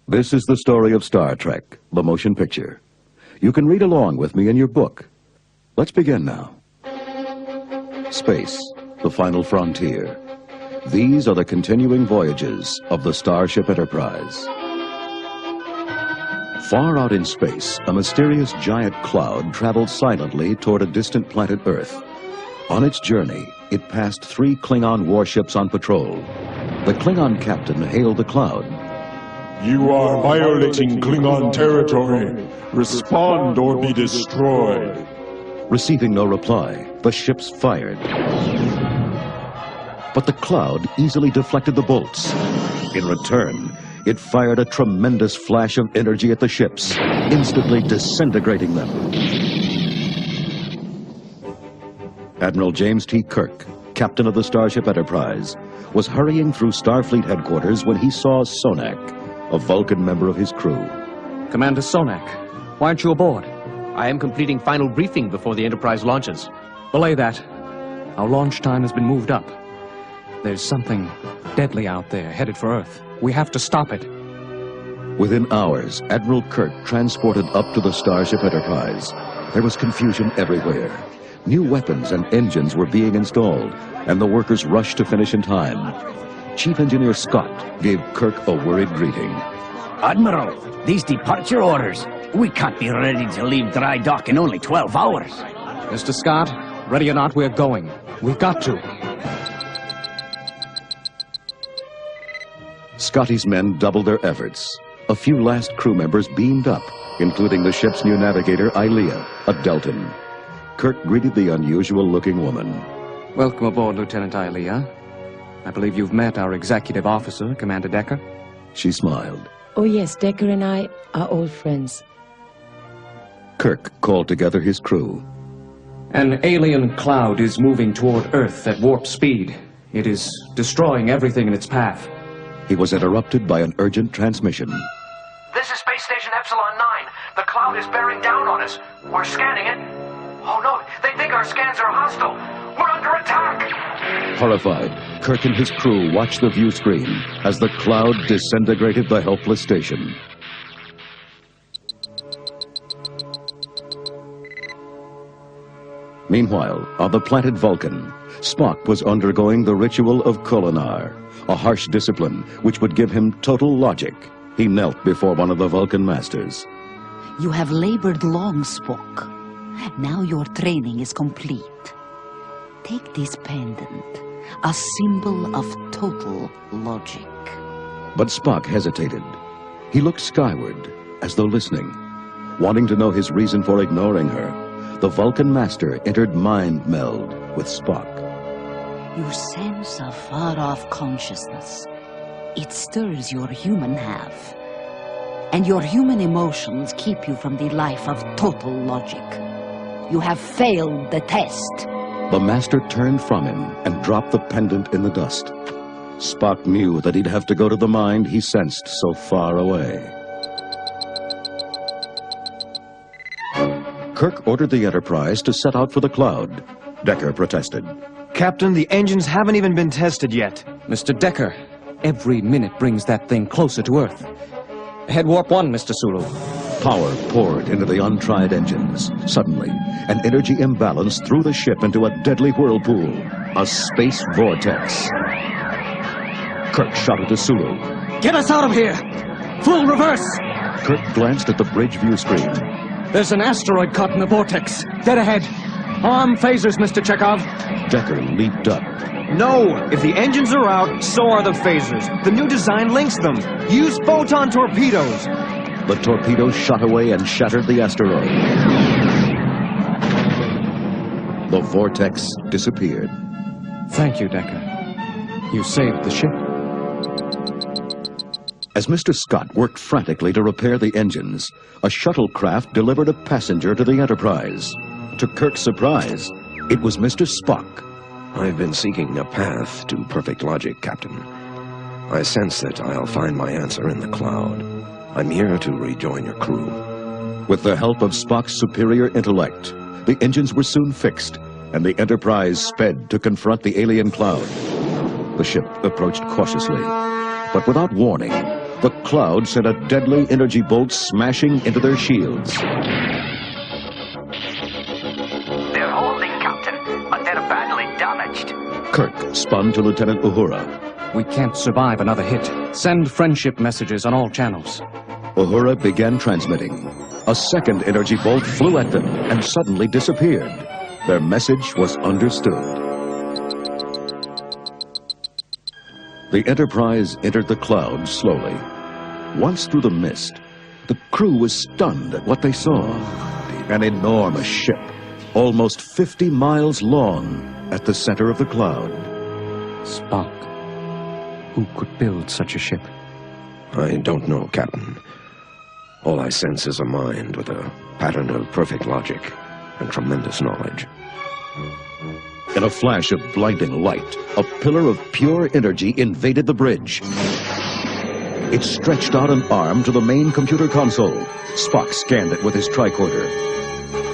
This is the story of Star Trek, the motion picture. You can read along with me in your book. Let's begin now. Space, the final frontier. These are the continuing voyages of the Starship Enterprise. Far out in space, a mysterious giant cloud traveled silently toward a distant planet Earth. On its journey, it passed 3 Klingon warships on patrol. The Klingon captain hailed the cloud. You are violating Klingon territory. Respond or be destroyed. Receiving no reply, the ships fired. But the cloud easily deflected the bolts. In return, it fired a tremendous flash of energy at the ships, instantly disintegrating them. Admiral James T. Kirk, captain of the Starship Enterprise, was hurrying through Starfleet headquarters when he saw Sonak, a Vulcan member of his crew. Commander Sonak, why aren't you aboard? I am completing final briefing before the Enterprise launches. Belay that. Our launch time has been moved up. There's something deadly out there, headed for Earth. We have to stop it. Within hours, Admiral Kirk transported up to the Starship Enterprise. There was confusion everywhere. New weapons and engines were being installed, and the workers rushed to finish in time. Chief Engineer Scott gave Kirk a worried greeting. Admiral, these departure orders. We can't be ready to leave dry dock in only 12 hours. Mr. Scott, ready or not, we're going. We've got to. Scotty's men doubled their efforts. A few last crew members beamed up, including the ship's new navigator, Ilia, a Deltan. Kirk greeted the unusual-looking woman. Welcome aboard, Lieutenant Ilia. I believe you've met our executive officer, Commander Decker. She smiled. Oh yes, Decker and I are old friends. Kirk called together his crew. An alien cloud is moving toward Earth at warp speed. It is destroying everything in its path. He was interrupted by an urgent transmission. This is Space Station Epsilon 9. The cloud is bearing down on us. We're scanning it. Oh no, they think our scans are hostile. We're under attack! Horrified, Kirk and his crew watched the view screen as the cloud disintegrated the helpless station. Meanwhile, on the planet Vulcan, Spock was undergoing the ritual of Kolinar, a harsh discipline which would give him total logic. He knelt before one of the Vulcan masters. You have labored long, Spock. Now your training is complete. Take this pendant, a symbol of total logic. But Spock hesitated. He looked skyward, as though listening. Wanting to know his reason for ignoring her, the Vulcan master entered mind meld with Spock. You sense a far-off consciousness. It stirs your human half. And your human emotions keep you from the life of total logic. You have failed the test. The master turned from him and dropped the pendant in the dust. Spock knew that he'd have to go to the mind he sensed so far away. Kirk ordered the Enterprise to set out for the cloud. Decker protested. Captain, the engines haven't even been tested yet. Mr. Decker, every minute brings that thing closer to Earth. Head warp 1, Mr. Sulu. Power poured into the untried engines. Suddenly, an energy imbalance threw the ship into a deadly whirlpool, a space vortex. Kirk shouted to Sulu. Get us out of here! Full reverse! Kirk glanced at the bridge view screen. There's an asteroid caught in the vortex. Dead ahead. Arm phasers, Mr. Chekhov. Decker leaped up. No! If the engines are out, so are the phasers. The new design links them. Use photon torpedoes. The torpedo shot away and shattered the asteroid. The vortex disappeared. Thank you, Decker. You saved the ship. As Mr. Scott worked frantically to repair the engines, a shuttlecraft delivered a passenger to the Enterprise. To Kirk's surprise, it was Mr. Spock. I've been seeking a path to perfect logic, Captain. I sense that I'll find my answer in the cloud. I'm here to rejoin your crew. With the help of Spock's superior intellect, the engines were soon fixed, and the Enterprise sped to confront the alien cloud. The ship approached cautiously, but without warning, The cloud sent a deadly energy bolt smashing into their shields. They're holding, Captain, but they're badly damaged. Kirk spun to Lieutenant Uhura. We can't survive another hit. Send friendship messages on all channels. Uhura began transmitting. A second energy bolt flew at them and suddenly disappeared. Their message was understood. The Enterprise entered the cloud slowly. Once through the mist, the crew was stunned at what they saw. An enormous ship, almost 50 miles long, at the center of the cloud. Spock. Who could build such a ship? I don't know, Captain. All I sense is a mind with a pattern of perfect logic and tremendous knowledge. In a flash of blinding light, a pillar of pure energy invaded the bridge. It stretched out an arm to the main computer console. Spock scanned it with his tricorder.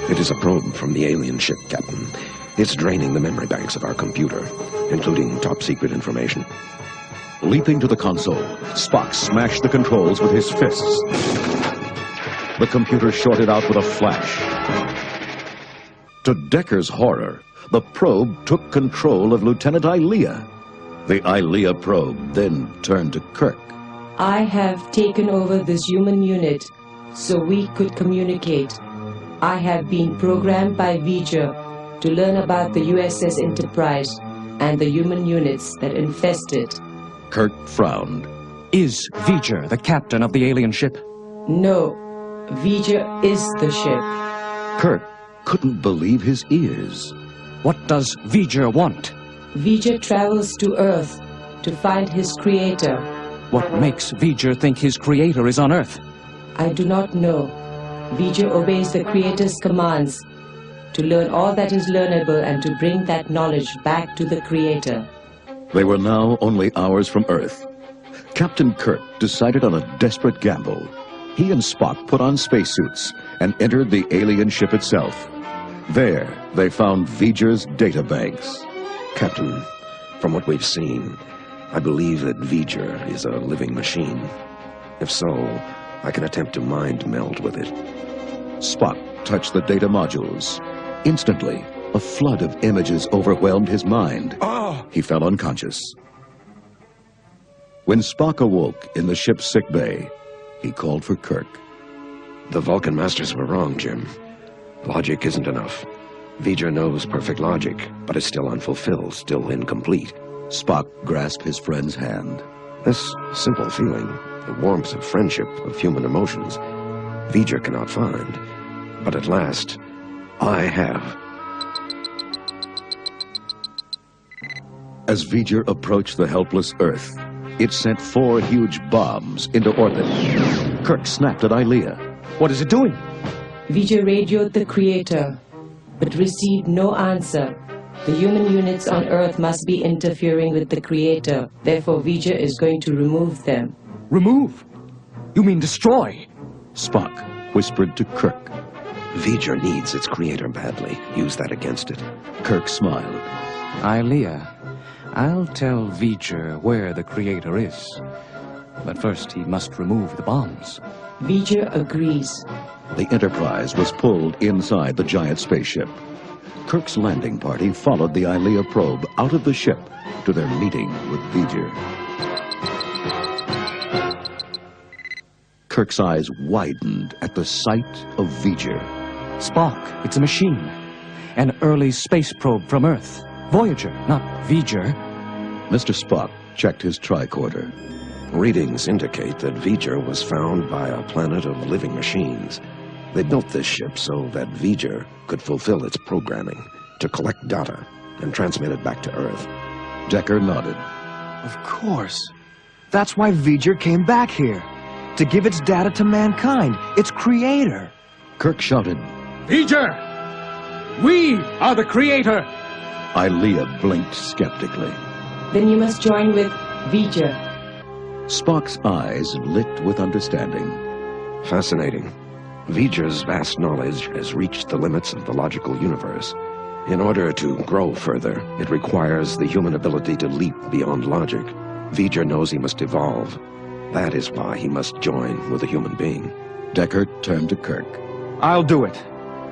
It is a probe from the alien ship, Captain. It's draining the memory banks of our computer, including top-secret information. Leaping to the console, Spock smashed the controls with his fists. The computer shorted out with a flash. To Decker's horror, the probe took control of Lieutenant Ilia. The Ilia probe then turned to Kirk. I have taken over this human unit so we could communicate. I have been programmed by V'ger to learn about the USS Enterprise and the human units that infest it. Kirk frowned. Is V'ger the captain of the alien ship? No, V'ger is the ship. Kirk couldn't believe his ears. What does V'ger want? V'ger travels to Earth to find his creator. What makes V'ger think his creator is on Earth? I do not know. V'ger obeys the creator's commands to learn all that is learnable and to bring that knowledge back to the creator. They were now only hours from Earth. Captain Kirk decided on a desperate gamble. He and Spock put on spacesuits and entered the alien ship itself. There, they found V'ger's databanks. Captain, from what we've seen, I believe that V'ger is a living machine. If so, I can attempt to mind meld with it. Spock touched the data modules. Instantly, a flood of images overwhelmed his mind. He fell unconscious. When Spock awoke in the ship's sickbay, he called for Kirk. The Vulcan Masters were wrong, Jim. Logic isn't enough. V'ger knows perfect logic, but is still unfulfilled, still incomplete. Spock grasped his friend's hand. This simple feeling, the warmth of friendship, of human emotions, V'ger cannot find. But at last, I have. As V'ger approached the helpless Earth, it sent 4 huge bombs into orbit. Kirk snapped at Ilia. What is it doing? V'ger radioed the creator, but received no answer. The human units on Earth must be interfering with the creator. Therefore, V'ger is going to remove them. Remove? You mean destroy? Spock whispered to Kirk. V'ger needs its creator badly. Use that against it. Kirk smiled. Ilia, I'll tell V'ger where the creator is. But first he must remove the bombs. V'ger agrees. The Enterprise was pulled inside the giant spaceship. Kirk's landing party followed the Ilia probe out of the ship to their meeting with V'ger. Kirk's eyes widened at the sight of V'ger. Spock, it's a machine. An early space probe from Earth. Voyager, not V'ger. Mr. Spock checked his tricorder. Readings indicate that V'ger was found by a planet of living machines. They built this ship so that V'ger could fulfill its programming, to collect data and transmit it back to Earth. Decker nodded. Of course. That's why V'ger came back here. To give its data to mankind, its creator. Kirk shouted, V'ger! We are the creator! Ilia blinked skeptically. Then you must join with V'ger. Spock's eyes lit with understanding. Fascinating. V'ger's vast knowledge has reached the limits of the logical universe. In order to grow further, it requires the human ability to leap beyond logic. V'ger knows he must evolve. That is why he must join with a human being. Deckard turned to Kirk. I'll do it.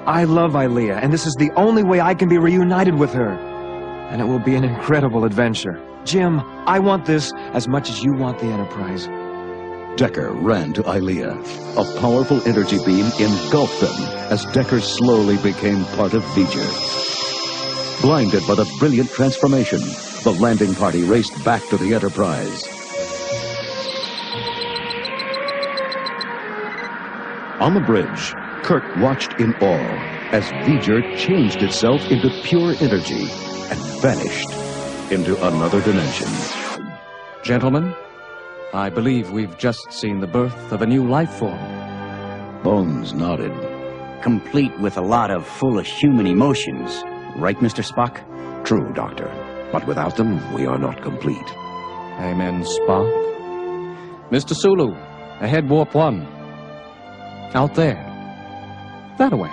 I love Ilia, and this is the only way I can be reunited with her. And it will be an incredible adventure. Jim, I want this as much as you want the Enterprise. Decker ran to Ilia. A powerful energy beam engulfed them as Decker slowly became part of V'ger. Blinded by the brilliant transformation, the landing party raced back to the Enterprise. On the bridge, Kirk watched in awe as V'ger changed itself into pure energy and vanished into another dimension. Gentlemen, I believe we've just seen the birth of a new life form. Bones nodded. Complete with a lot of foolish human emotions. Right, Mr. Spock? True, Doctor. But without them, we are not complete. Amen, Spock. Mr. Sulu, ahead warp 1. Out there. That way.